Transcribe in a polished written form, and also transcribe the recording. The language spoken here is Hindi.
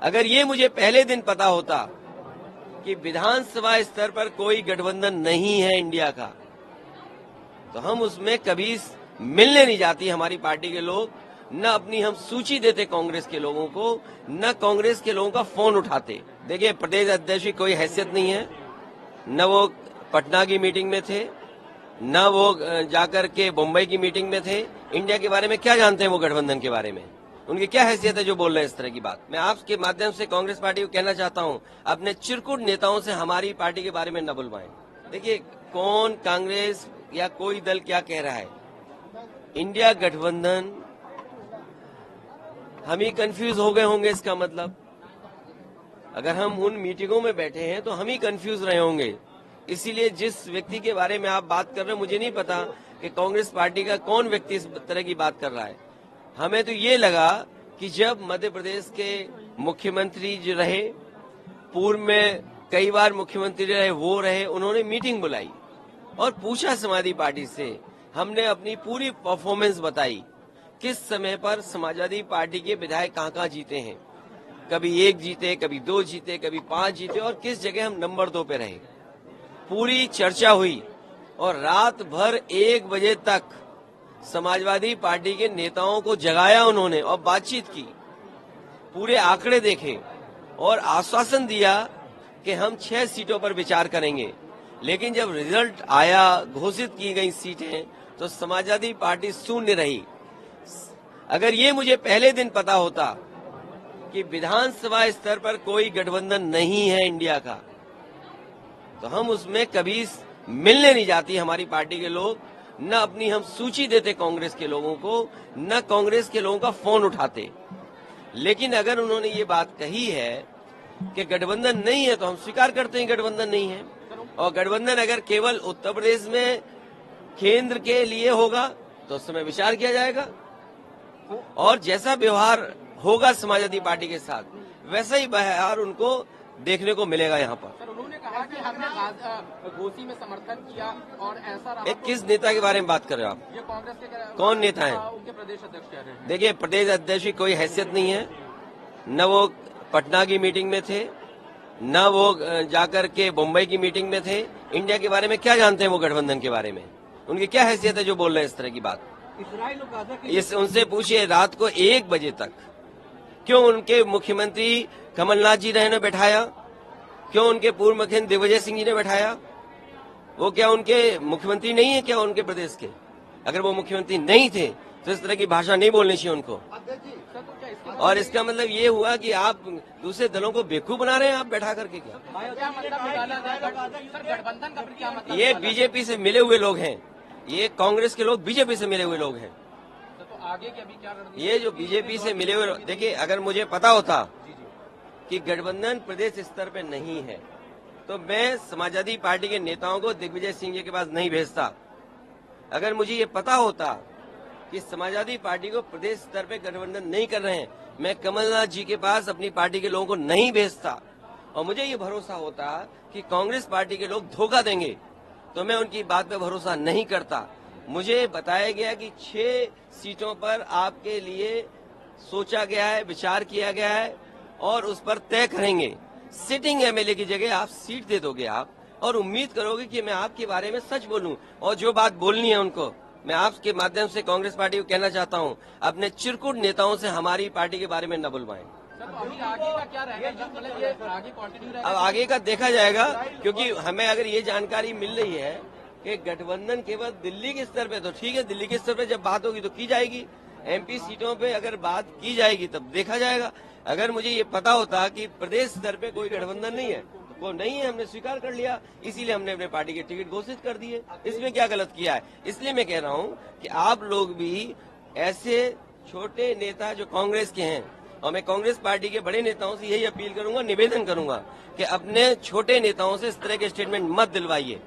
अगर ये मुझे पहले दिन पता होता कि विधानसभा स्तर पर कोई गठबंधन नहीं है इंडिया का, तो हम उसमें कभी मिलने नहीं जाती हमारी पार्टी के लोग, न अपनी हम सूची देते कांग्रेस के लोगों को, न कांग्रेस के लोगों का फोन उठाते। देखिए, प्रदेश अध्यक्ष की कोई हैसियत नहीं है, न वो पटना की मीटिंग में थे, न वो जाकर के मुंबई की मीटिंग में थे। इंडिया के बारे में क्या जानते हैं वो गठबंधन के बारे में? उनकी क्या हैसियत है जो बोल रहे हैं इस तरह की बात? मैं आपके माध्यम से कांग्रेस पार्टी को कहना चाहता हूं, अपने चिरकुट नेताओं से हमारी पार्टी के बारे में न बुलवाएं। देखिए, कौन कांग्रेस या कोई दल क्या कह रहा है, इंडिया गठबंधन, हम ही कंफ्यूज हो गए होंगे। इसका मतलब अगर हम उन मीटिंगों में बैठे हैं तो हम ही कंफ्यूज रहे होंगे। इसीलिए जिस व्यक्ति के बारे में आप बात कर रहे हैं, मुझे नहीं पता कि कांग्रेस पार्टी का कौन व्यक्ति इस तरह की बात कर रहा है। हमें तो ये लगा कि जब मध्य प्रदेश के मुख्यमंत्री जो रहे, पूर्व में कई बार मुख्यमंत्री रहे, वो रहे, उन्होंने मीटिंग बुलाई और पूछा समाजवादी पार्टी से। हमने अपनी पूरी परफॉर्मेंस बताई, किस समय पर समाजवादी पार्टी के विधायक कहाँ जीते हैं, कभी 1 जीते, कभी 2 जीते, कभी 5 जीते, और किस जगह हम नंबर 2 पे रहे। पूरी चर्चा हुई और रात भर 1 बजे तक समाजवादी पार्टी के नेताओं को जगाया उन्होंने और बातचीत की, पूरे आंकड़े देखे और आश्वासन दिया कि हम 6 सीटों पर विचार करेंगे। लेकिन जब रिजल्ट आया, घोषित की गई सीटें, तो समाजवादी पार्टी शून्य रही। अगर ये मुझे पहले दिन पता होता कि विधानसभा स्तर पर कोई गठबंधन नहीं है इंडिया का, तो हम उसमें कभी मिलने नहीं जाती हमारी पार्टी के लोग, न अपनी हम सूची देते कांग्रेस के लोगों को, न कांग्रेस के लोगों का फोन उठाते। लेकिन अगर उन्होंने ये बात कही है कि गठबंधन नहीं है, तो हम स्वीकार करते हैं गठबंधन नहीं है। और गठबंधन अगर केवल उत्तर प्रदेश में केंद्र के लिए होगा तो उस समय विचार किया जाएगा, और जैसा व्यवहार होगा समाजवादी पार्टी के साथ, वैसा ही व्यवहार उनको देखने को मिलेगा यहाँ पर। सर, उन्होंने कहा कि हमने घोषी में समर्थन किया और ऐसा रहा। किस नेता के बारे में बात कर रहे हो आप? ये कांग्रेस के कौन नेता है? उनके प्रदेश अध्यक्ष कह रहे हैं। देखिए, प्रदेश अध्यक्ष की कोई हैसियत नहीं है, न वो पटना की मीटिंग में थे, न वो जाकर के मुंबई की मीटिंग में थे। इंडिया के बारे में क्या जानते हैं वो गठबंधन के बारे में? उनकी क्या हैसियत है जो बोल रहे हैं इस तरह की बात? उनसे पूछिए, रात को 1 बजे तक क्यों उनके मुख्यमंत्री कमलनाथ जी ने बैठाया, क्यों उनके पूर्व मुख्यमंत्री दिग्विजय सिंह जी ने बैठाया? वो क्या उनके मुख्यमंत्री नहीं है क्या उनके प्रदेश के? अगर वो मुख्यमंत्री नहीं थे तो इस तरह की भाषा नहीं बोलनी चाहिए उनको। और इसका मतलब ये हुआ कि आप दूसरे दलों को बेवकूफ बना रहे हैं आप बैठा करके। क्या ये बीजेपी से मिले हुए लोग हैं, ये कांग्रेस के लोग बीजेपी से मिले हुए लोग हैं। तो आगे की अभी क्या ये जो बीजेपी से मिले हुए, देखिए, अगर मुझे पता होता कि गठबंधन प्रदेश स्तर पे नहीं है, तो मैं समाजवादी पार्टी के नेताओं को दिग्विजय सिंह जी के पास नहीं भेजता। अगर मुझे ये पता होता कि समाजवादी पार्टी को प्रदेश स्तर पे गठबंधन नहीं कर रहे हैं, मैं कमलनाथ जी के पास अपनी पार्टी के लोगों को नहीं भेजता। और मुझे ये भरोसा होता कि कांग्रेस पार्टी के लोग धोखा देंगे, तो मैं उनकी बात पे भरोसा नहीं करता। मुझे बताया गया कि 6 सीटों पर आपके लिए सोचा गया है, विचार किया गया है और उस पर तय करेंगे। सिटिंग एमएलए की जगह आप सीट दे दोगे आप, और उम्मीद करोगे कि मैं आपके बारे में सच बोलूं, और जो बात बोलनी है उनको। मैं आपके माध्यम से कांग्रेस पार्टी को कहना चाहता हूं, अपने चिरकुट नेताओं से हमारी पार्टी के बारे में न बुलवाएं। अभी आगे का क्या रहेगा? मतलब ये आगे कंटिन्यू रहेगा? अब आगे का देखा जाएगा, क्योंकि हमें अगर ये जानकारी मिल रही है कि गठबंधन केवल दिल्ली के स्तर पे, तो ठीक है, दिल्ली के स्तर पे जब बात होगी तो की जाएगी। एमपी सीटों पे अगर बात की जाएगी तब देखा जाएगा। अगर मुझे ये पता होता कि प्रदेश स्तर पे कोई गठबंधन नहीं है, तो वो नहीं है, हमने स्वीकार कर लिया, इसीलिए हमने अपने पार्टी के टिकट घोषित कर दिए। इसमें क्या गलत किया है? इसलिए मैं कह रहा हूँ कि आप लोग भी ऐसे छोटे नेता जो कांग्रेस के हैं, और मैं कांग्रेस पार्टी के बड़े नेताओं से यही अपील करूंगा, निवेदन करूंगा कि अपने छोटे नेताओं से इस तरह के स्टेटमेंट मत दिलवाइए।